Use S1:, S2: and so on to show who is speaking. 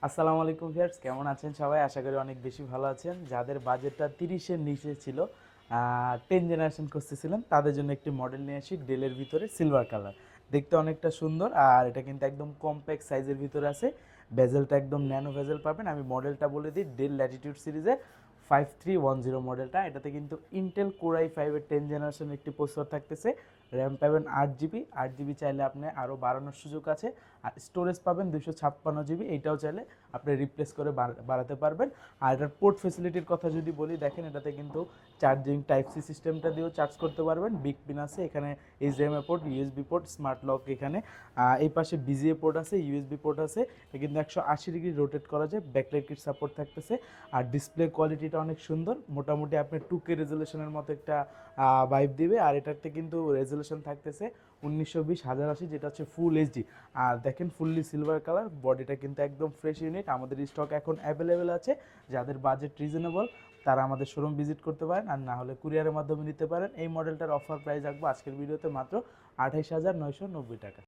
S1: আসসালামু আলাইকুম ভিউয়ার্স, কেমন আছেন সবাই? আশা করি অনেক বেশি ভালো আছেন। যাদের বাজেটটা 30-এর নিচে ছিল, 10 জেনারেশন খুঁজতেছিলেন, তাদের জন্য একটি মডেল নিয়ে আসি ডেলের ভিতরে সিলভার কালার। দেখতে অনেকটা সুন্দর, আর এটা কিন্তু একদম কম্প্যাক্ট সাইজের ভিতরে আছে। বেজেলটা একদম ন্যানো বেজেল পাবেন। আমি মডেলটা বলে দিই, ডেল ল্যাটিটিউড সিরিজের 5310 মডেলটা। এটাতে কিন্তু ইন্টেল কোর i5-এর 10 জেনারেশন একটি প্রসেসর থাকতেছে। র্যাম পাবেন 8 জিবি, 8 জিবি চাইলে আপনি আরও বাড়ানোর সুযোগ আছে। আর স্টোরেজ পাবেন 256 জিবি, এইটাও চাইলে আপনি রিপ্লেস করে বাড়াতে পারবেন। আর এটার পোর্ট ফেসিলিটির কথা যদি বলি, দেখেন এটাতে কিন্তু চার্জিং টাইপ সি সিস্টেমটা দিয়েও চার্জ করতে পারবেন। বিগ পিন আছে এখানে, HDMI port, USB port, smart lock এখানে। এই পাশে বিজিএ পোর্ট আছে, ইউএসবি পোর্ট আছে। এটা কিন্তু 180 ডিগ্রি রোটেট করা যায়, ব্যাকলাইট কিট সাপোর্ট থাকতেছে। আর ডিসপ্লে কোয়ালিটিটা অনেক সুন্দর, মোটামুটি আপনি 2K রেজুলেশনের মতো একটা ভাইব দিবে। আর এটাতে কিন্তু রেজুলেশন থাকতেছে 1920x1080, যেটা হচ্ছে ফুল এইচডি। আর দেখেন ফুললি সিলভার কালার, বডিটা কিন্তু একদম ফ্রেশ ইউনিট। আমাদের স্টক এখন অ্যাভেলেবেল আছে। যাদের বাজেট রিজনেবল তারা আমাদের শোরুম ভিজিট করতে পারেন, আর না হলে কুরিয়ারের মাধ্যমে নিতে পারেন। এই মডেলটার অফার প্রাইস রাখবো আজকের ভিডিওতে মাত্র 28,990 টাকা।